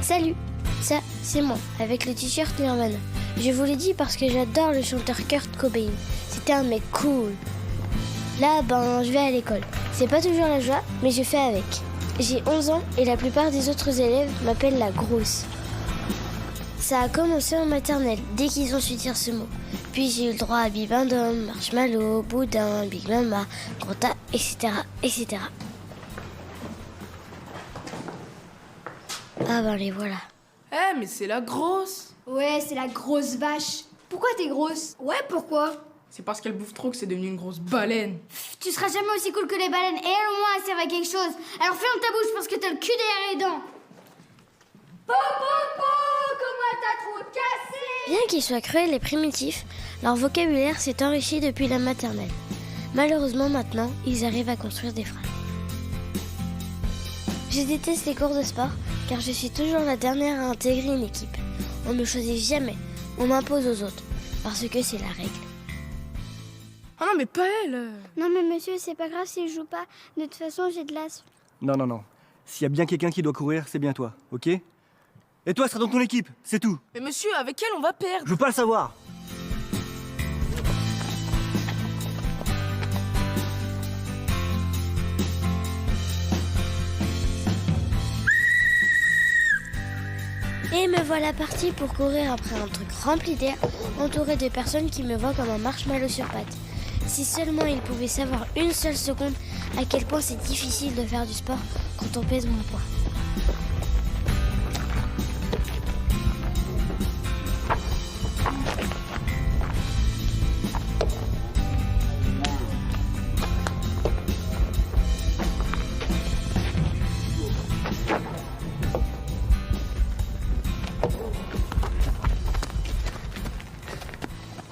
Salut, ça c'est moi, avec le t-shirt Nirvana. Je vous l'ai dit parce que j'adore le chanteur Kurt Cobain. C'était un mec cool. Là, je vais à l'école. C'est pas toujours la joie, mais je fais avec. J'ai 11 ans et la plupart des autres élèves m'appellent la grosse. Ça a commencé en maternelle, dès qu'ils ont su dire ce mot. Puis j'ai eu le droit à Bibendum, Marshmallow, Boudin, Big Mama, Grota, etc., etc. Ah les voilà. Mais c'est la grosse. Ouais, c'est la grosse vache. Pourquoi t'es grosse? Ouais, pourquoi? C'est parce qu'elle bouffe trop que c'est devenu une grosse baleine. Tu seras jamais aussi cool que les baleines, et elles au moins elles servent à quelque chose. Alors ferme ta bouche parce que t'as le cul derrière les dents. Comment t'as trop cassé? Bien qu'ils soient cruels et primitifs, leur vocabulaire s'est enrichi depuis la maternelle. Malheureusement maintenant, ils arrivent à construire des phrases. Je déteste les cours de sport car je suis toujours la dernière à intégrer une équipe. On ne me choisit jamais, on m'impose aux autres, parce que c'est la règle. Ah non, mais pas elle. Non mais monsieur, c'est pas grave si je joue pas. De toute façon, j'ai de l'as. Non. S'il y a bien quelqu'un qui doit courir, c'est bien toi, ok? Et toi, seras dans ton équipe, c'est tout. Mais monsieur, avec elle, on va perdre. Je veux pas le savoir. Et me voilà partie pour courir après un truc rempli d'air, entouré de personnes qui me voient comme un marshmallow sur pattes. Si seulement ils pouvaient savoir une seule seconde à quel point c'est difficile de faire du sport quand on pèse mon poids.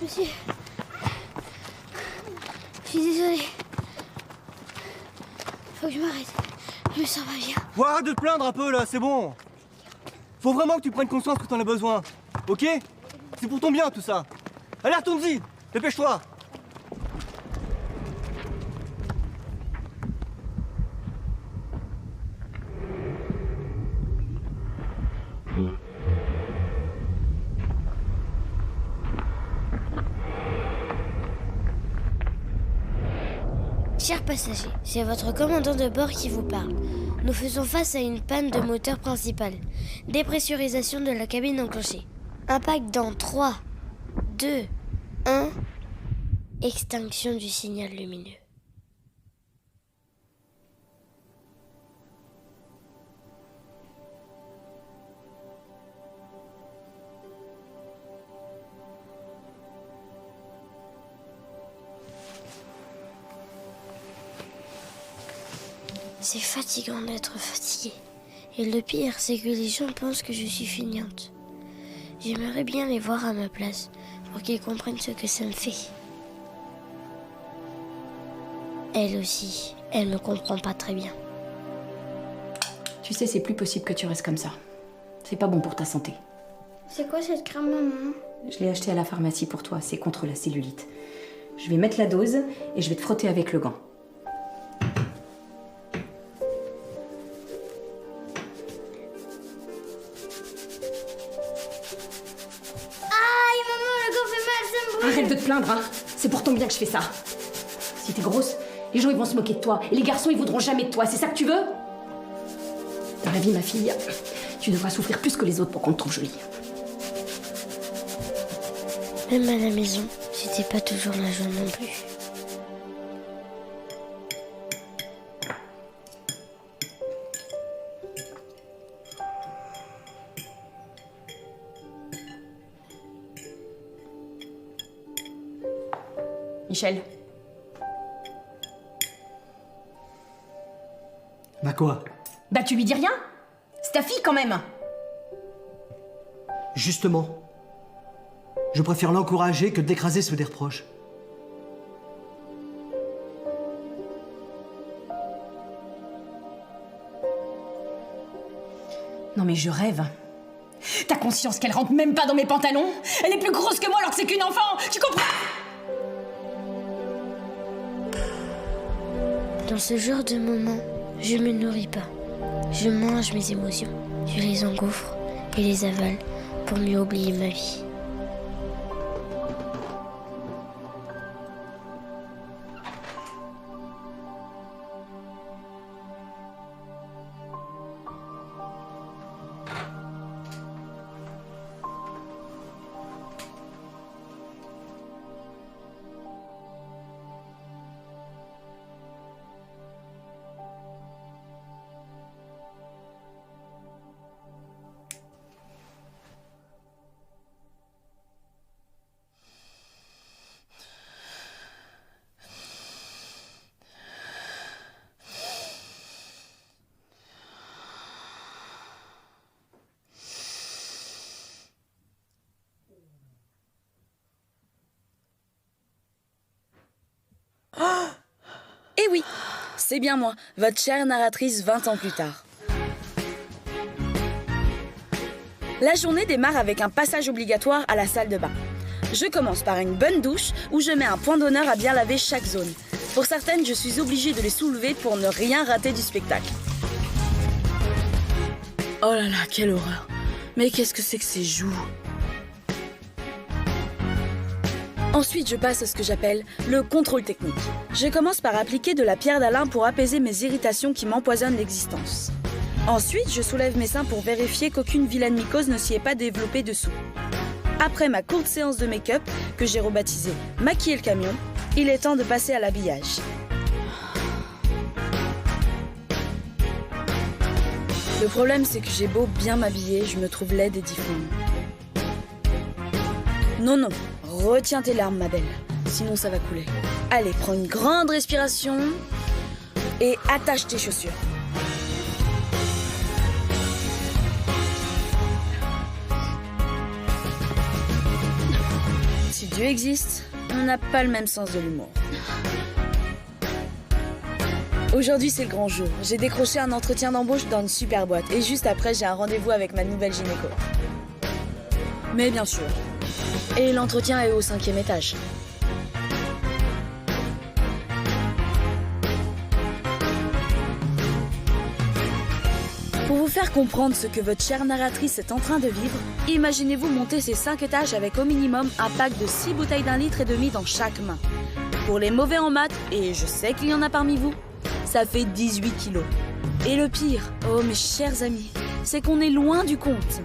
Monsieur, je suis désolée. Faut que je m'arrête. Je me sens pas bien. Faut arrête de te plaindre un peu là, c'est bon. Faut vraiment que tu prennes conscience que t'en as besoin, ok? C'est pour ton bien tout ça. Allez, retourne-y, dépêche-toi. Chers passagers, c'est votre commandant de bord qui vous parle. Nous faisons face à une panne de moteur principal. Dépressurisation de la cabine enclenchée. Impact dans 3, 2, 1. Extinction du signal lumineux. C'est fatigant d'être fatiguée. Et le pire, c'est que les gens pensent que je suis feignante. J'aimerais bien les voir à ma place, pour qu'ils comprennent ce que ça me fait. Elle aussi, elle me comprend pas très bien. Tu sais, c'est plus possible que tu restes comme ça. C'est pas bon pour ta santé. C'est quoi cette crème, maman? Je l'ai acheté à la pharmacie pour toi, c'est contre la cellulite. Je vais mettre la dose et je vais te frotter avec le gant. Arrête de te plaindre, hein. C'est pour ton bien que je fais ça. Si t'es grosse, les gens ils vont se moquer de toi. Et les garçons ils voudront jamais de toi. C'est ça que tu veux? Dans la vie, ma fille, tu devras souffrir plus que les autres pour qu'on te trouve jolie. Même à la maison, c'était pas toujours la joie non plus. Michel. Bah quoi? Bah tu lui dis rien? C'est ta fille quand même. Justement. Je préfère l'encourager que d'écraser sous des reproches. Non mais je rêve. T'as conscience qu'elle rentre même pas dans mes pantalons? Elle est plus grosse que moi alors que c'est qu'une enfant. Tu comprends? Dans ce genre de moment, je me nourris pas. Je mange mes émotions. Je les engouffre et les avale pour mieux oublier ma vie. Eh oui, c'est bien moi, votre chère narratrice 20 ans plus tard. La journée démarre avec un passage obligatoire à la salle de bain. Je commence par une bonne douche où je mets un point d'honneur à bien laver chaque zone. Pour certaines, je suis obligée de les soulever pour ne rien rater du spectacle. Oh là là, quelle horreur. Mais qu'est-ce que c'est que ces joues? Ensuite, je passe à ce que j'appelle le contrôle technique. Je commence par appliquer de la pierre d'Alain pour apaiser mes irritations qui m'empoisonnent l'existence. Ensuite, je soulève mes seins pour vérifier qu'aucune vilaine mycose ne s'y est pas développée dessous. Après ma courte séance de make-up, que j'ai rebaptisée « Maquiller le camion », il est temps de passer à l'habillage. Le problème, c'est que j'ai beau bien m'habiller, je me trouve laide et difforme. Non, non. Retiens tes larmes, ma belle, sinon ça va couler. Allez, prends une grande respiration et attache tes chaussures. Si Dieu existe, on n'a pas le même sens de l'humour. Aujourd'hui, c'est le grand jour. J'ai décroché un entretien d'embauche dans une super boîte et juste après, j'ai un rendez-vous avec ma nouvelle gynéco. Mais bien sûr. Et l'entretien est au 5e étage. Pour vous faire comprendre ce que votre chère narratrice est en train de vivre, imaginez-vous monter ces 5 étages avec au minimum un pack de 6 bouteilles d'1,5 litre dans chaque main. Pour les mauvais en maths, et je sais qu'il y en a parmi vous, ça fait 18 kilos. Et le pire, oh mes chers amis, c'est qu'on est loin du compte.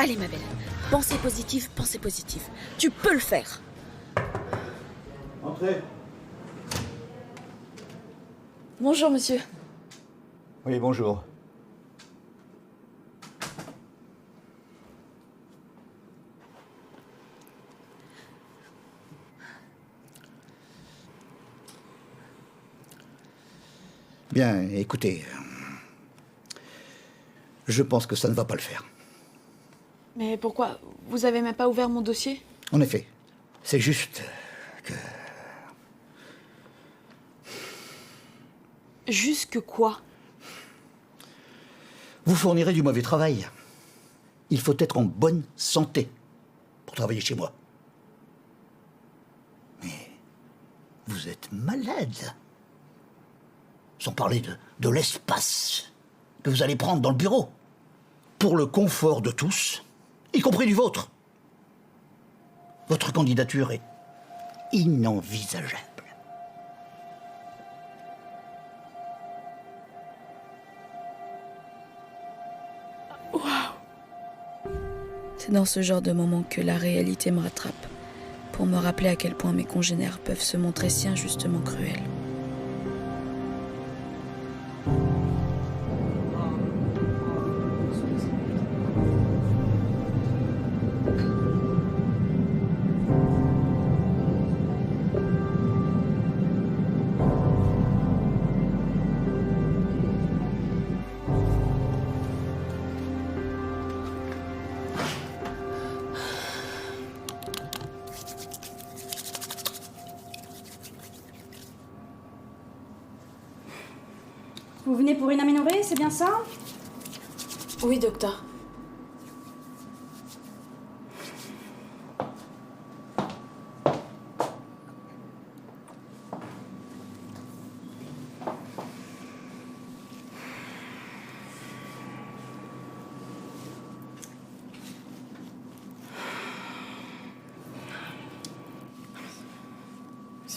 Allez ma belle, pensez positif, pensez positif. Tu peux le faire. Entrez. Bonjour monsieur. Oui, bonjour. Bien, écoutez. Je pense que ça ne va pas le faire. Mais pourquoi? Vous avez même pas ouvert mon dossier? En effet, c'est juste que... Juste que quoi? Vous fournirez du mauvais travail. Il faut être en bonne santé pour travailler chez moi. Mais vous êtes malade. Sans parler de l'espace que vous allez prendre dans le bureau. Pour le confort de tous, y compris du vôtre. Votre candidature est inenvisageable. C'est dans ce genre de moment que la réalité me rattrape, pour me rappeler à quel point mes congénères peuvent se montrer si injustement cruels. Vous venez pour une aménorrhée, c'est bien ça? Oui, docteur.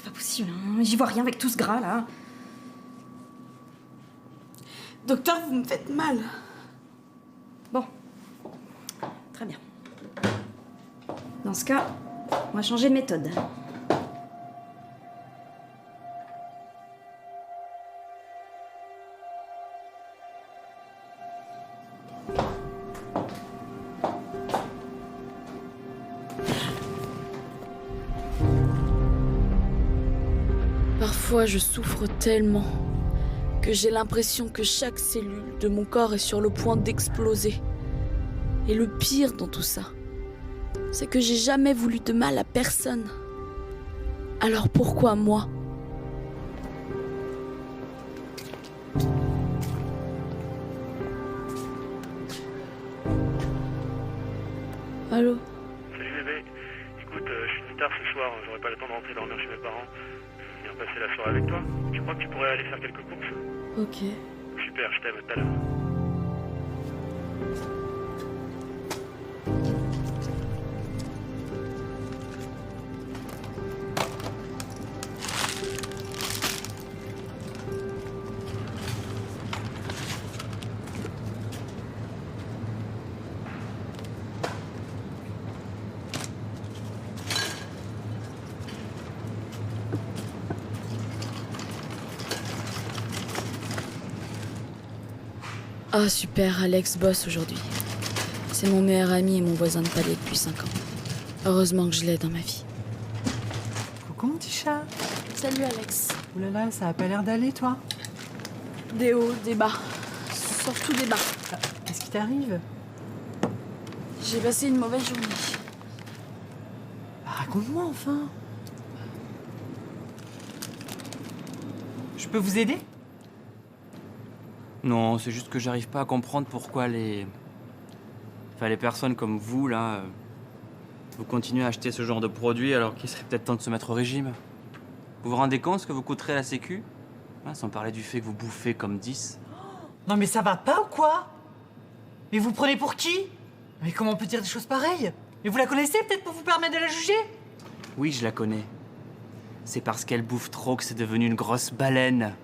c'est pas possible, hein. J'y vois rien avec tout ce gras là. Docteur, vous me faites mal. Bon, très bien. Dans ce cas, on va changer de méthode. Parfois, je souffre tellement que j'ai l'impression que chaque cellule de mon corps est sur le point d'exploser. Et le pire dans tout ça, c'est que j'ai jamais voulu de mal à personne. Alors pourquoi moi ? Allô ? Salut bébé, écoute, je finis tard ce soir, j'aurai pas le temps de rentrer dormir chez mes parents. Je viens passer la soirée avec toi. Tu crois que tu pourrais aller faire quelques courses ? Ok. Super, je t'aime, à tout à l'heure. Ah super, Alex bosse aujourd'hui. C'est mon meilleur ami et mon voisin de palier depuis 5 ans. Heureusement que je l'ai dans ma vie. Coucou mon petit chat. Salut Alex. Oulala, ça a pas l'air d'aller toi. Des hauts, des bas. Surtout des bas. Qu'est-ce qui t'arrive? J'ai passé une mauvaise journée. Raconte-moi enfin. Je peux vous aider? Non, c'est juste que j'arrive pas à comprendre pourquoi les personnes comme vous, là, vous continuez à acheter ce genre de produits alors qu'il serait peut-être temps de se mettre au régime. Vous vous rendez compte ce que vous coûterez à la Sécu? Sans parler du fait que vous bouffez comme 10. Non mais ça va pas ou quoi? Mais vous prenez pour qui? Mais comment on peut dire des choses pareilles? Mais vous la connaissez peut-être pour vous permettre de la juger? Oui, je la connais. C'est parce qu'elle bouffe trop que c'est devenu une grosse baleine.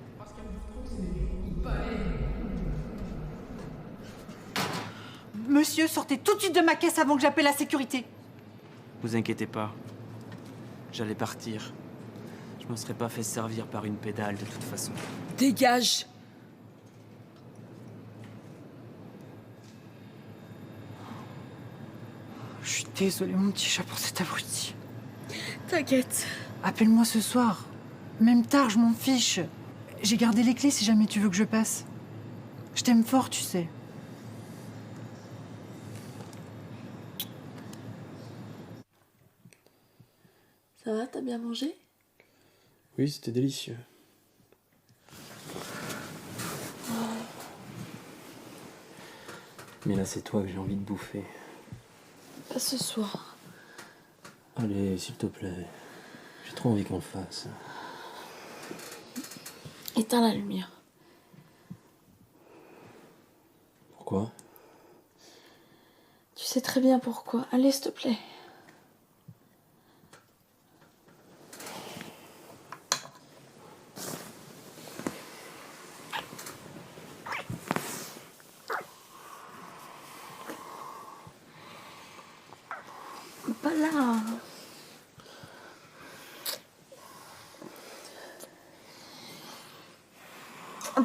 Monsieur, sortez tout de suite de ma caisse avant que j'appelle la sécurité. Vous inquiétez pas. J'allais partir. Je me serais pas fait servir par une pédale de toute façon. Dégage! Je suis désolée mon petit chat pour cet abruti. T'inquiète. Appelle-moi ce soir. Même tard, je m'en fiche. J'ai gardé les clés si jamais tu veux que je passe. Je t'aime fort, tu sais. Ça va, t'as bien mangé? Oui, c'était délicieux. Mais là, c'est toi que j'ai envie de bouffer. Pas ce soir. Allez, s'il te plaît. J'ai trop envie qu'on le fasse. Éteins la lumière. Pourquoi? Tu sais très bien pourquoi. Allez, s'il te plaît. Pas là.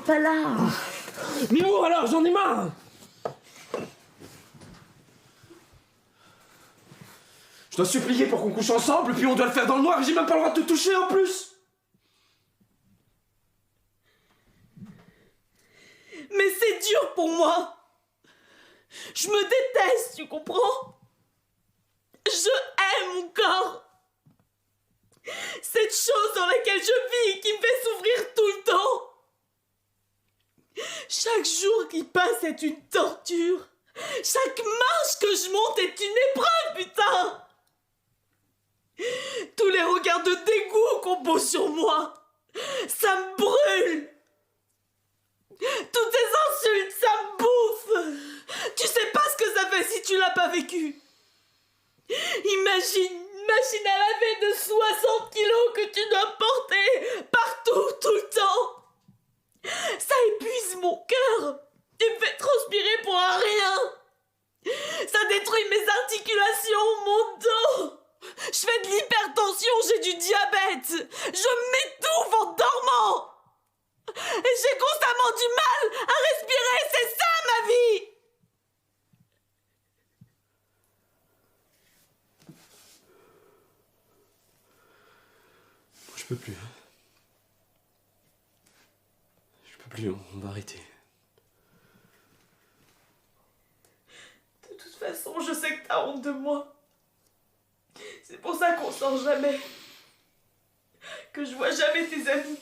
Pas là. Mimo, alors, j'en ai marre! Je dois supplier pour qu'on couche ensemble, puis on doit le faire dans le noir et j'ai même pas le droit de te toucher en plus! Mais c'est dur pour moi. Je me déteste, tu comprends? Je hais mon corps. Cette chose dans laquelle je vis qui me fait souffrir tout le temps. Chaque jour qui passe est une torture. Chaque marche que je monte est une épreuve, putain. Tous les regards de dégoût qu'on pose sur moi, ça me brûle. Toutes ces insultes, ça me bouffe. Tu sais pas ce que ça fait si tu l'as pas vécu. Imagine une machine à laver de 60 kilos que tu dois porter m'arrête. Je m'étouffe en dormant. Et j'ai constamment du mal à respirer, c'est ça ma vie. Je peux plus. Je peux plus, on va arrêter. De toute façon, je sais que t'as honte de moi. C'est pour ça qu'on sort jamais. Que je vois jamais tes amis.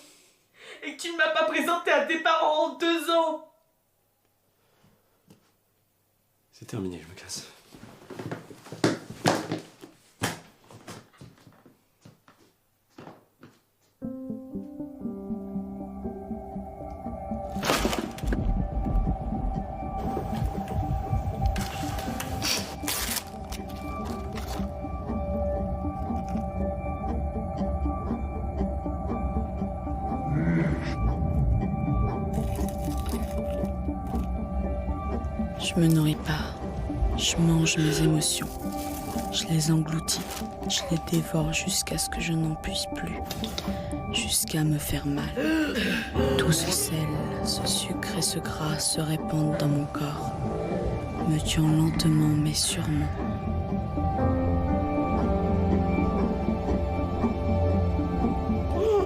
Et que tu ne m'as pas présenté à tes parents en 2 ans. C'est terminé, je me casse. Je me nourris pas. Je mange mes émotions. Je les engloutis. Je les dévore jusqu'à ce que je n'en puisse plus. Jusqu'à me faire mal. Tout ce sel, ce sucre et ce gras se répandent dans mon corps, me tuant lentement mais sûrement.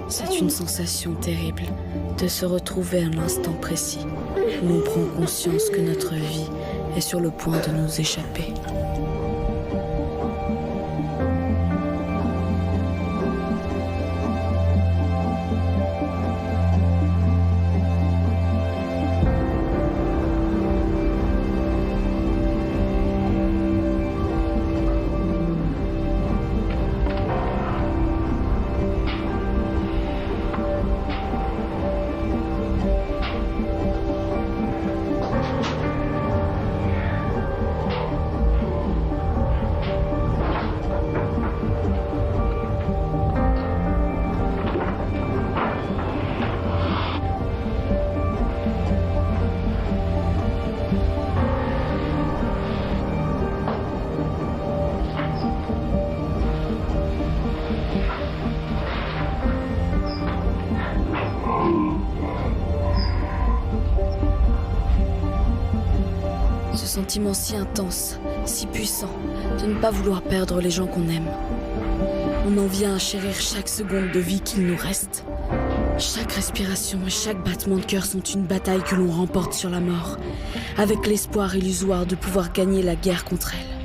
C'est une sensation terrible de se retrouver à l'instant précis où l'on prend conscience que notre vie est sur le point de nous échapper. Ce sentiment si intense, si puissant, de ne pas vouloir perdre les gens qu'on aime. On en vient à chérir chaque seconde de vie qu'il nous reste. Chaque respiration et chaque battement de cœur sont une bataille que l'on remporte sur la mort, avec l'espoir illusoire de pouvoir gagner la guerre contre elle.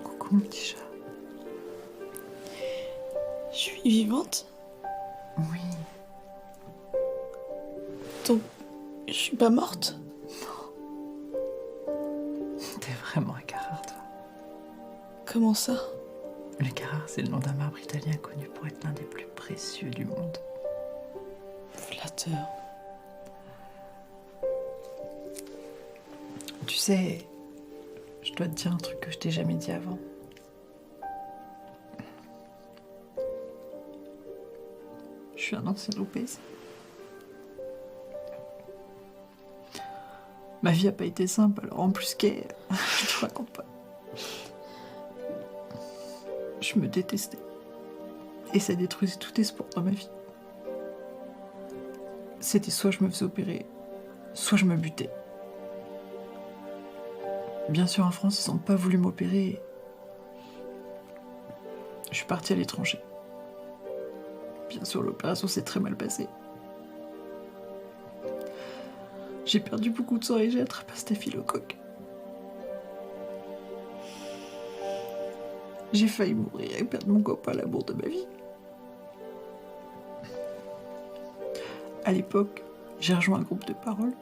Coucou mon petit chat. Je suis vivante? Oui. Donc, je suis pas morte? T'es vraiment un Carrare, toi. Comment ça? Le Carrare, c'est le nom d'un marbre italien connu pour être l'un des plus précieux du monde. Flatteur. Tu sais, je dois te dire un truc que je t'ai jamais dit avant. Je suis un ancien obèse. Ma vie a pas été simple, alors en plus qu'elle, je te raconte pas. Je me détestais. Et ça détruisait tout espoir dans ma vie. C'était soit je me faisais opérer, soit je me butais. Bien sûr, en France, ils n'ont pas voulu m'opérer. Je suis partie à l'étranger. Bien sûr, l'opération s'est très mal passée. J'ai perdu beaucoup de sang et j'ai attrapé un staphylocoque. J'ai failli mourir et perdre mon copain, l'amour de ma vie. À l'époque, j'ai rejoint un groupe de parole.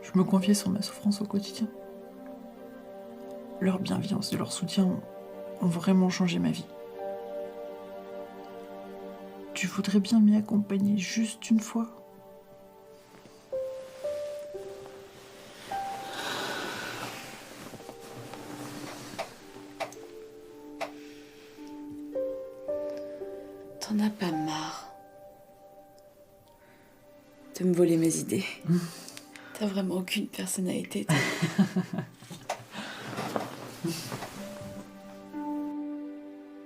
Je me confiais sur ma souffrance au quotidien. Leur bienveillance et leur soutien ont vraiment changé ma vie. Tu voudrais bien m'y accompagner juste une fois? T'en as pas marre de me voler mes idées? T'as vraiment aucune personnalité, toi.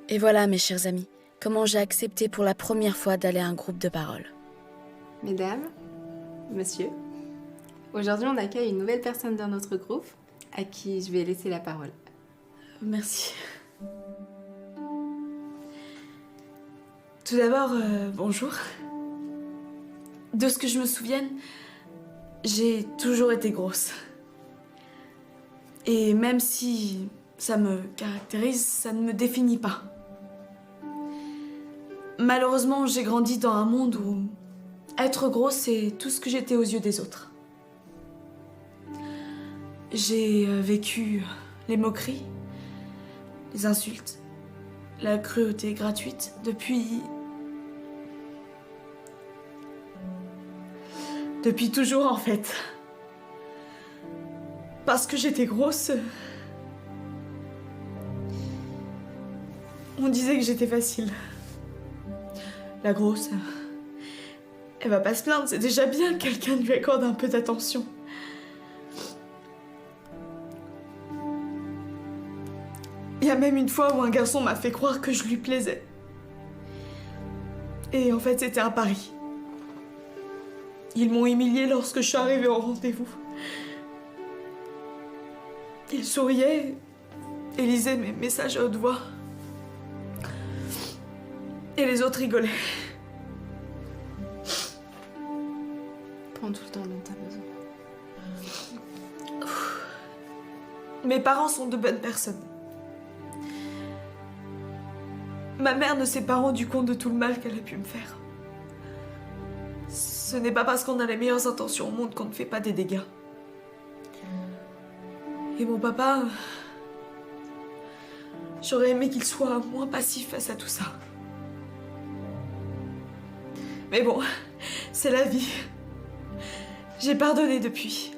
Et voilà, mes chers amis, comment j'ai accepté pour la première fois d'aller à un groupe de parole. Mesdames, monsieur, aujourd'hui on accueille une nouvelle personne dans notre groupe à qui je vais laisser la parole. Merci. Tout d'abord, bonjour. De ce que je me souvienne, j'ai toujours été grosse. Et même si ça me caractérise, ça ne me définit pas. Malheureusement, j'ai grandi dans un monde où être grosse, c'est tout ce que j'étais aux yeux des autres. J'ai vécu les moqueries, les insultes, la cruauté gratuite depuis toujours en fait. Parce que j'étais grosse, on disait que j'étais facile. La grosse, elle va pas se plaindre, c'est déjà bien que quelqu'un lui accorde un peu d'attention. Il y a même une fois où un garçon m'a fait croire que je lui plaisais. Et en fait, c'était un pari. Ils m'ont humiliée lorsque je suis arrivée au rendez-vous. Ils souriaient et lisaient mes messages à haute voix. Et les autres rigolaient. Prends tout le temps dont t'as besoin. Mes parents sont de bonnes personnes. Ma mère ne s'est pas rendue compte de tout le mal qu'elle a pu me faire. Ce n'est pas parce qu'on a les meilleures intentions au monde qu'on ne fait pas des dégâts. Et mon papa... J'aurais aimé qu'il soit moins passif face à tout ça. Mais bon, c'est la vie. J'ai pardonné depuis.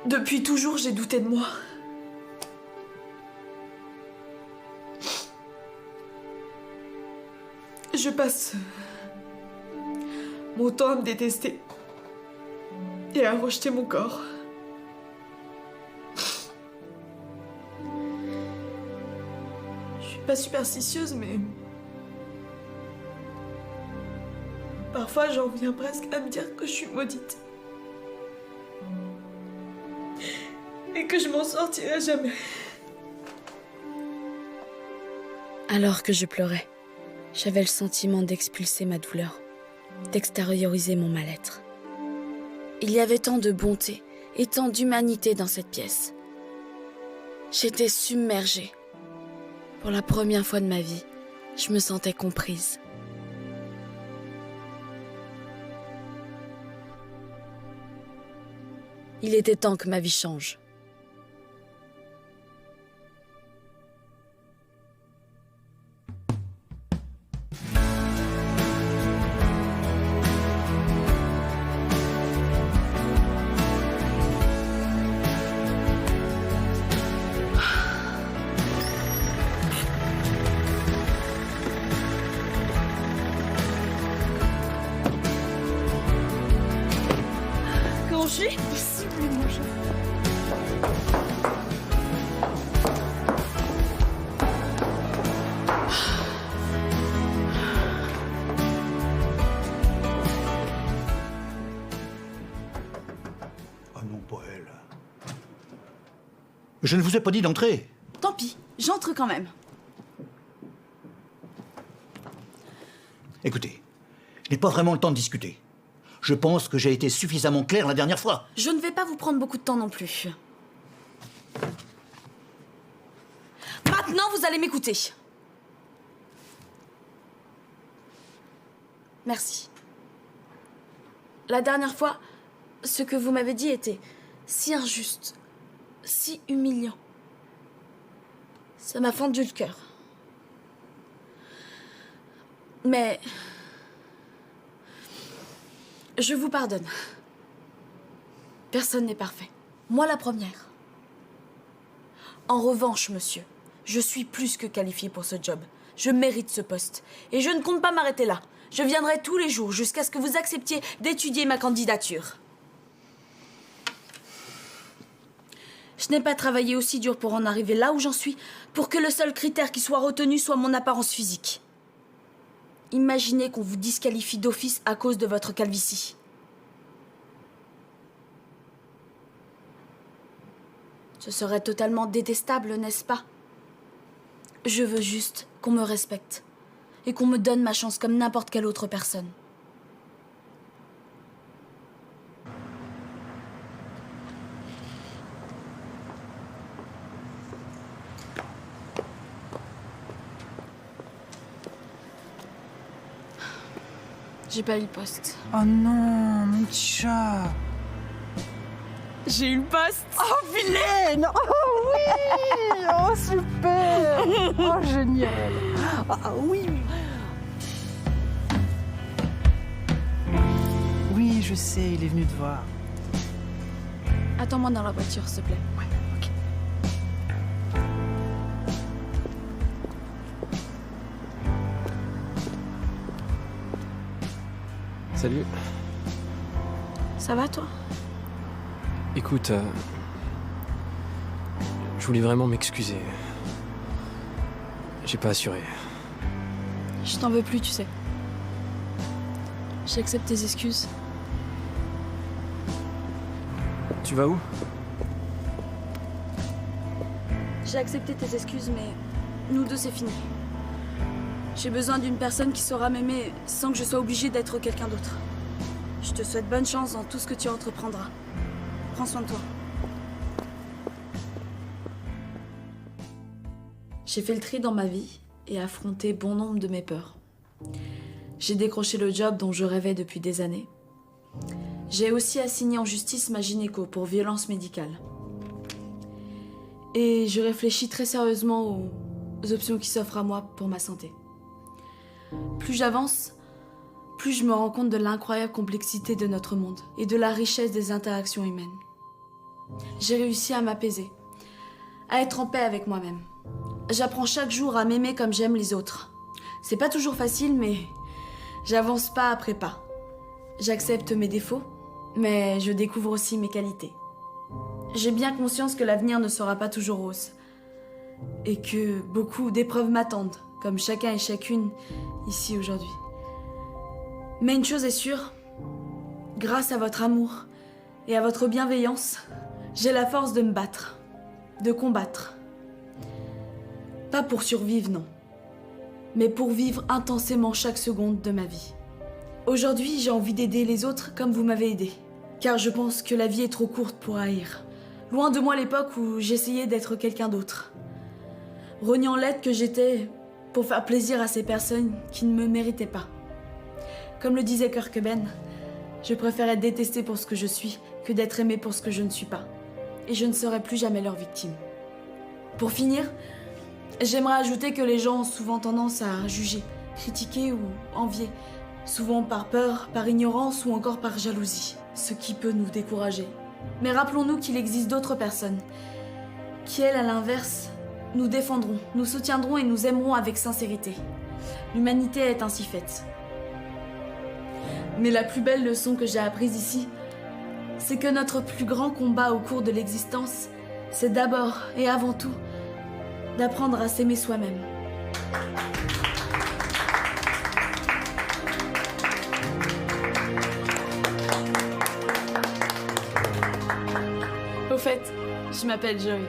Depuis toujours, j'ai douté de moi. Je passe mon temps à me détester et à rejeter mon corps. Je suis pas superstitieuse, mais parfois j'en viens presque à me dire que je suis maudite et que je m'en sortirai jamais. Alors que je pleurais, j'avais le sentiment d'expulser ma douleur, d'extérioriser mon mal-être. Il y avait tant de bonté et tant d'humanité dans cette pièce. J'étais submergée. Pour la première fois de ma vie, je me sentais comprise. Il était temps que ma vie change. Comment je suis ? Ici, mon chat. Ah non, pas elle. Je ne vous ai pas dit d'entrer. Tant pis, j'entre quand même. Écoutez, je n'ai pas vraiment le temps de discuter. Je pense que j'ai été suffisamment clair la dernière fois. Je ne vais pas vous prendre beaucoup de temps non plus. Maintenant, vous allez m'écouter. Merci. La dernière fois, ce que vous m'avez dit était si injuste, si humiliant. Ça m'a fendu le cœur. Mais je vous pardonne. Personne n'est parfait. Moi la première. En revanche, monsieur, je suis plus que qualifiée pour ce job. Je mérite ce poste. Et je ne compte pas m'arrêter là. Je viendrai tous les jours jusqu'à ce que vous acceptiez d'étudier ma candidature. Je n'ai pas travaillé aussi dur pour en arriver là où j'en suis, pour que le seul critère qui soit retenu soit mon apparence physique. Imaginez qu'on vous disqualifie d'office à cause de votre calvitie. Ce serait totalement détestable, n'est-ce pas? Je veux juste qu'on me respecte et qu'on me donne ma chance comme n'importe quelle autre personne. J'ai pas eu le poste. Oh non, mon petit chat. J'ai eu le poste. Oh, vilaine. Oh oui. Oh, super. Oh, génial. Ah oui. Oui, je sais, il est venu te voir. Attends-moi dans la voiture, s'il te plaît. Ouais, ok. Salut. Ça va, toi? Écoute, je voulais vraiment m'excuser. J'ai pas assuré. Je t'en veux plus, tu sais. J'accepte tes excuses. Tu vas où? J'ai accepté tes excuses, mais nous deux, c'est fini. J'ai besoin d'une personne qui saura m'aimer sans que je sois obligée d'être quelqu'un d'autre. Je te souhaite bonne chance dans tout ce que tu entreprendras. Prends soin de toi. J'ai fait le tri dans ma vie et affronté bon nombre de mes peurs. J'ai décroché le job dont je rêvais depuis des années. J'ai aussi assigné en justice ma gynéco pour violence médicale. Et je réfléchis très sérieusement aux options qui s'offrent à moi pour ma santé. Plus j'avance, plus je me rends compte de l'incroyable complexité de notre monde et de la richesse des interactions humaines. J'ai réussi à m'apaiser, à être en paix avec moi-même. J'apprends chaque jour à m'aimer comme j'aime les autres. C'est pas toujours facile, mais j'avance pas après pas. J'accepte mes défauts, mais je découvre aussi mes qualités. J'ai bien conscience que l'avenir ne sera pas toujours rose et que beaucoup d'épreuves m'attendent, comme chacun et chacune ici aujourd'hui. Mais une chose est sûre, grâce à votre amour et à votre bienveillance, j'ai la force de me battre, de combattre. Pas pour survivre, non, mais pour vivre intensément chaque seconde de ma vie. Aujourd'hui, j'ai envie d'aider les autres comme vous m'avez aidé, car je pense que la vie est trop courte pour haïr. Loin de moi l'époque où j'essayais d'être quelqu'un d'autre, reniant l'être que j'étais pour faire plaisir à ces personnes qui ne me méritaient pas. Comme le disait Kurt Cobain, je préfère être détestée pour ce que je suis que d'être aimée pour ce que je ne suis pas. Et je ne serai plus jamais leur victime. Pour finir, j'aimerais ajouter que les gens ont souvent tendance à juger, critiquer ou envier, souvent par peur, par ignorance ou encore par jalousie, ce qui peut nous décourager. Mais rappelons-nous qu'il existe d'autres personnes qui, elles, à l'inverse, nous défendront, nous soutiendront et nous aimeront avec sincérité. L'humanité est ainsi faite. Mais la plus belle leçon que j'ai apprise ici, c'est que notre plus grand combat au cours de l'existence, c'est d'abord et avant tout d'apprendre à s'aimer soi-même. Au fait, je m'appelle Joey.